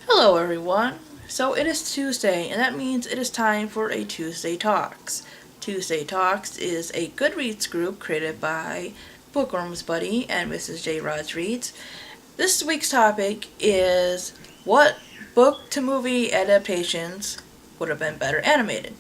Hello everyone. So it is Tuesday, and that means it is time for a Tuesday Talks. Tuesday Talks is a Goodreads group created by Bookworms Buddy and Mrs. J. Rods Reads. This week's topic is what book to movie adaptations would have been better animated.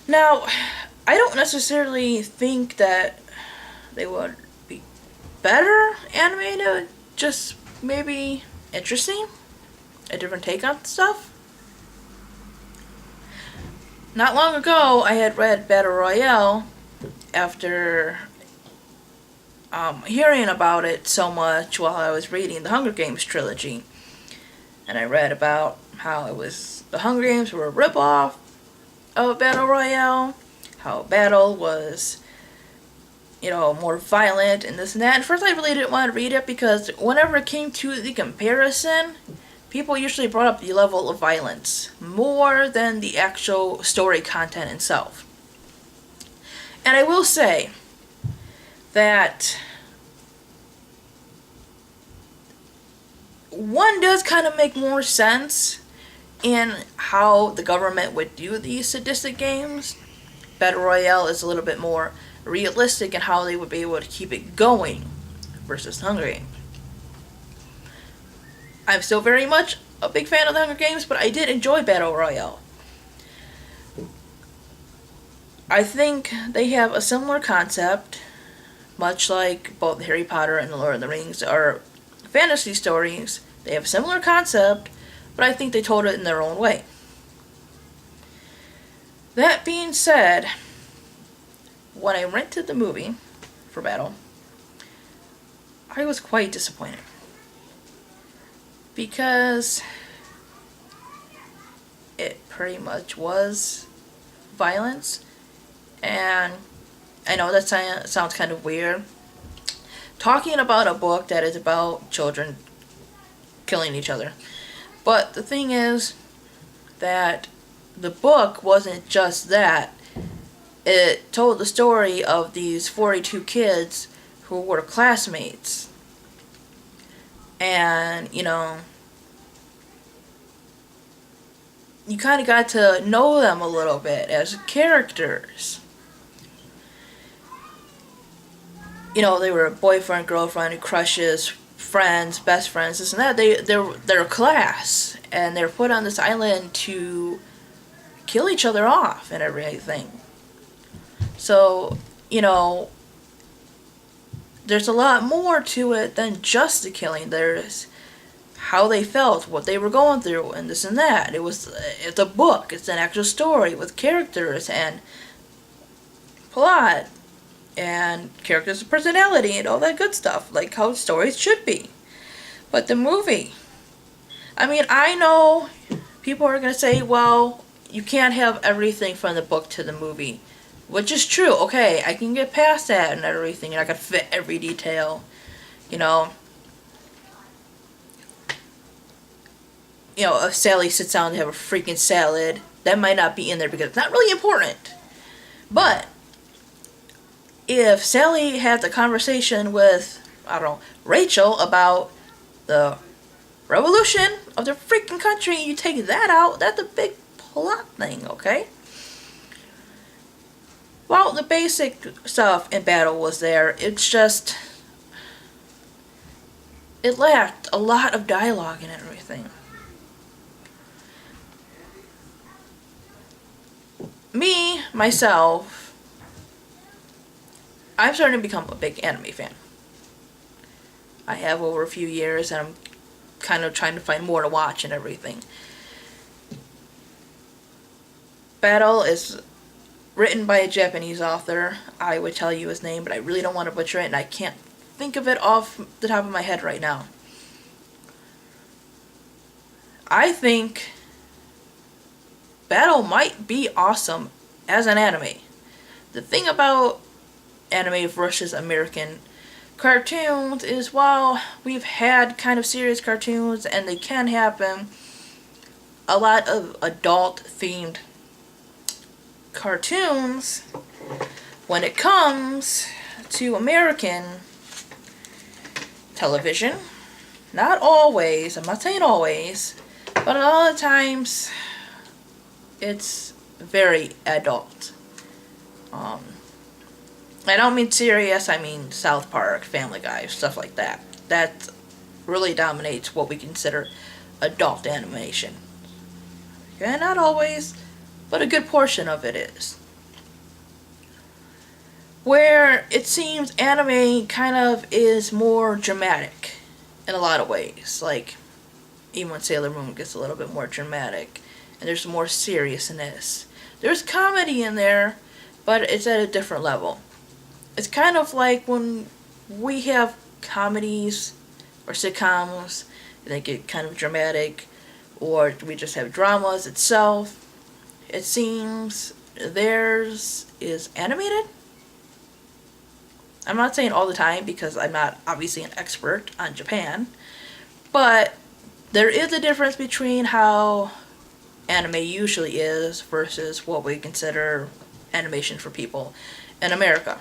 Now, I don't necessarily think that they would be better animated, just maybe interesting, a different take on stuff. Not long ago, I had read Battle Royale after hearing about it so much while I was reading the Hunger Games trilogy. And I read about how the Hunger Games were a ripoff of Battle Royale, how Battle was, more violent and this and that. And first I really didn't want to read it because whenever it came to the comparison, people usually brought up the level of violence more than the actual story content itself. And I will say that one does kind of make more sense in how the government would do these sadistic games. Battle Royale is a little bit more realistic in how they would be able to keep it going versus Hunger Games. I'm still very much a big fan of the Hunger Games, but I did enjoy Battle Royale. I think they have a similar concept, much like both Harry Potter and The Lord of the Rings are fantasy stories. They have a similar concept, but I think they told it in their own way. That being said, when I rented the movie for Battle, I was quite disappointed. Because it pretty much was violence. And I know that sounds kind of weird. Talking about a book that is about children killing each other. But the thing is that the book wasn't just that. It told the story of these 42 kids who were classmates. And, you kind of got to know them a little bit as characters. They were boyfriend, girlfriend, crushes, friends, best friends, this and that. They're a class, and they're put on this island to kill each other off and everything. So, there's a lot more to it than just the killing. There's how they felt, what they were going through, and this and that. It's a book. It's an actual story with characters and plot and characters' personality and all that good stuff, like how stories should be. But the movie, I know people are going to say, well, you can't have everything from the book to the movie. Which is true. Okay, I can get past that and everything. I can fit every detail. If Sally sits down to have a freaking salad, that might not be in there because it's not really important. But if Sally has a conversation with, Rachel about the revolution of the freaking country, and you take that out, that's a big plot thing, okay? Well, the basic stuff in Battle was there. It's just, it lacked a lot of dialogue and everything. Me, myself, I'm starting to become a big anime fan. I have over a few years, and I'm kind of trying to find more to watch and everything. Battle is written by a Japanese author. I would tell you his name, but I really don't want to butcher it, and I can't think of it off the top of my head right now. I think Battle might be awesome as an anime. The thing about anime versus American cartoons is, while we've had kind of serious cartoons, and they can happen, a lot of adult-themed cartoons, when it comes to American television, Not always, I'm not saying always, but a lot of times it's very adult. Um, I don't mean serious, I mean South Park, Family Guy, stuff like that. That really dominates what we consider adult animation. Okay, not always, but a good portion of it is. Where it seems anime kind of is more dramatic in a lot of ways. Like, even when Sailor Moon gets a little bit more dramatic, and there's more seriousness. There's comedy in there, but it's at a different level. It's kind of like when we have comedies or sitcoms, they get kind of dramatic, or we just have dramas itself. It seems theirs is animated. I'm not saying all the time because I'm not obviously an expert on Japan, but there is a difference between how anime usually is versus what we consider animation for people in America.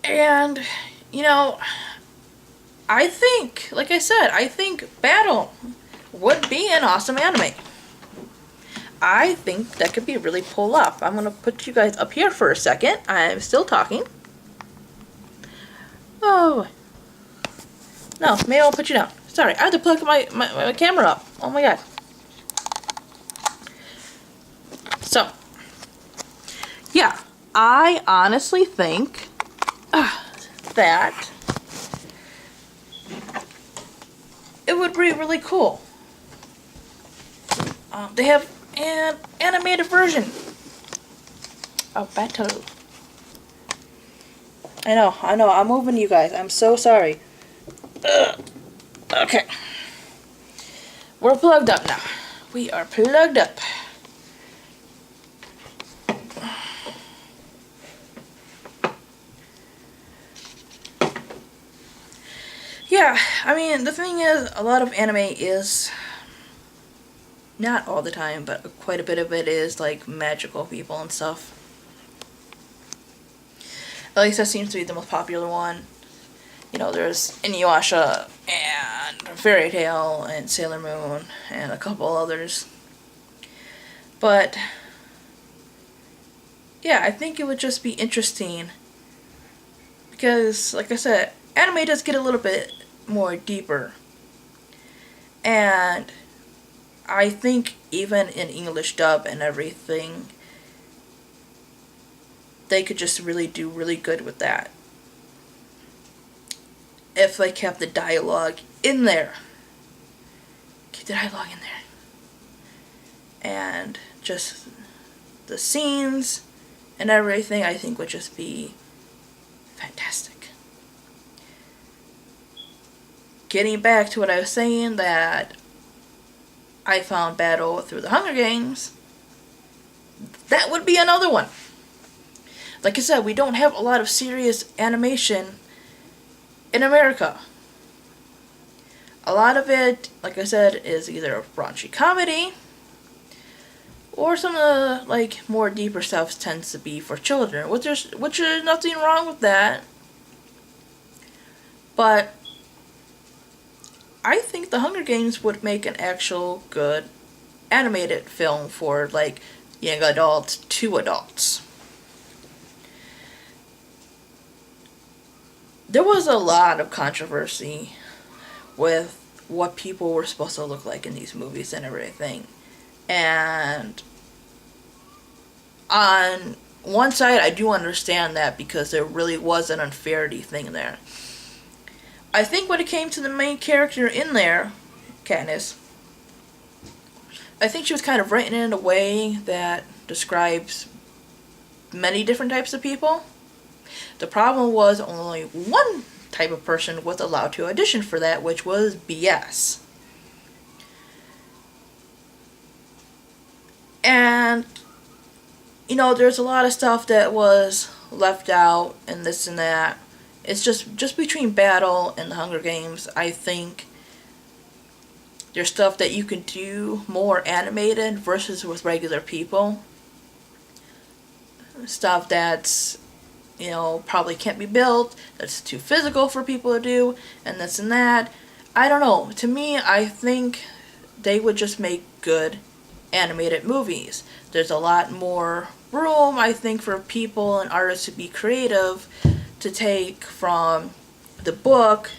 And, you know, I think, like I said, I think Battle would be an awesome anime. I think that could be really pull up. I'm going to put you guys up here for a second. I'm still talking. Oh. No, maybe I'll put you down. Sorry, I have to plug my camera up. Oh my god. So, yeah, I honestly think that it would be really cool. They have an animated version of Battle. I know, I'm moving you guys. I'm so sorry. Okay. We're plugged up now. We are plugged up. Yeah, I mean, the thing is, a lot of anime is, not all the time, but quite a bit of it is like magical people and stuff. At least that seems to be the most popular one. You know, there's Inuyasha and Fairy Tail and Sailor Moon and a couple others. But yeah, I think it would just be interesting because, like I said, anime does get a little bit more deeper. And I think even in English dub and everything, they could just really do really good with that. If they kept the dialogue in there. Keep the dialogue in there. And just the scenes and everything, I think would just be fantastic. Getting back to what I was saying, that I found Battle through the Hunger Games, that would be another one. Like I said, we don't have a lot of serious animation in America. A lot of it, like I said, is either a raunchy comedy, or some of the like more deeper stuff tends to be for children, which is nothing wrong with that. But I think the Hunger Games would make an actual good animated film for like young adults to adults. There was a lot of controversy with what people were supposed to look like in these movies and everything. And on one side, I do understand that because there really was an unfairity thing there. I think when it came to the main character in there, Katniss, I think she was kind of written in a way that describes many different types of people. The problem was only one type of person was allowed to audition for that, which was BS. And, you know, there's a lot of stuff that was left out and this and that. It's just between Battle and the Hunger Games, I think there's stuff that you can do more animated versus with regular people. Stuff that's, probably can't be built, that's too physical for people to do, and this and that. I don't know. To me, I think they would just make good animated movies. There's a lot more room, I think, for people and artists to be creative, to take from the book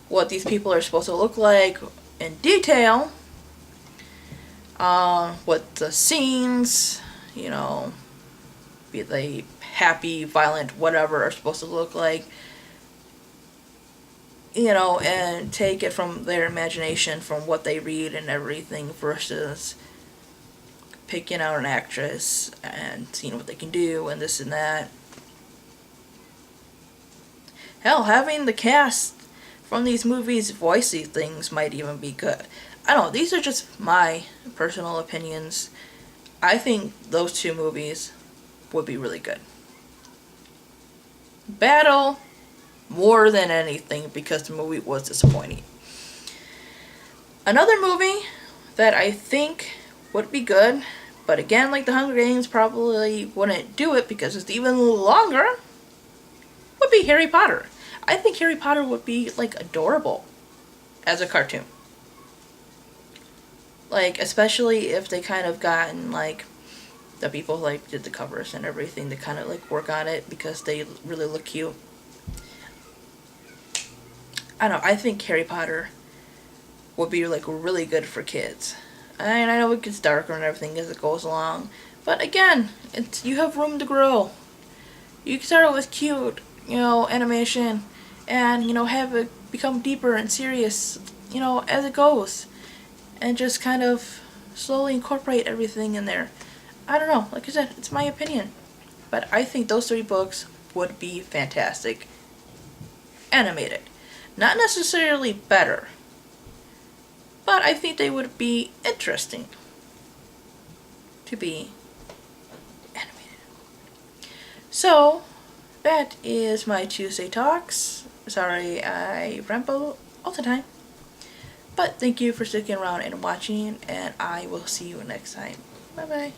what these people are supposed to look like in detail, what the scenes, be they happy, violent, whatever, are supposed to look like, and take it from their imagination, from what they read and everything, versus picking out an actress and seeing what they can do and this and that. Hell, having the cast from these movies voice these things might even be good. I don't know, these are just my personal opinions. I think those two movies would be really good. Battle, more than anything, because the movie was disappointing. Another movie that I think would be good, but again, like The Hunger Games, probably wouldn't do it because it's even longer, would be Harry Potter. I think Harry Potter would be, adorable as a cartoon. Especially if they kind of gotten, the people who, did the covers and everything to kind of, work on it because they really look cute. I don't know, I think Harry Potter would be, really good for kids. And I know it gets darker and everything as it goes along, but again, you have room to grow. You can start out with cute, animation, and, have it become deeper and serious, as it goes. And just kind of slowly incorporate everything in there. I don't know, like I said, it's my opinion. But I think those three books would be fantastic. Animated. Not necessarily better, but I think they would be interesting to be animated. So, that is my Tuesday Talks. Sorry I ramble all the time. But thank you for sticking around and watching, and I will see you next time. Bye bye.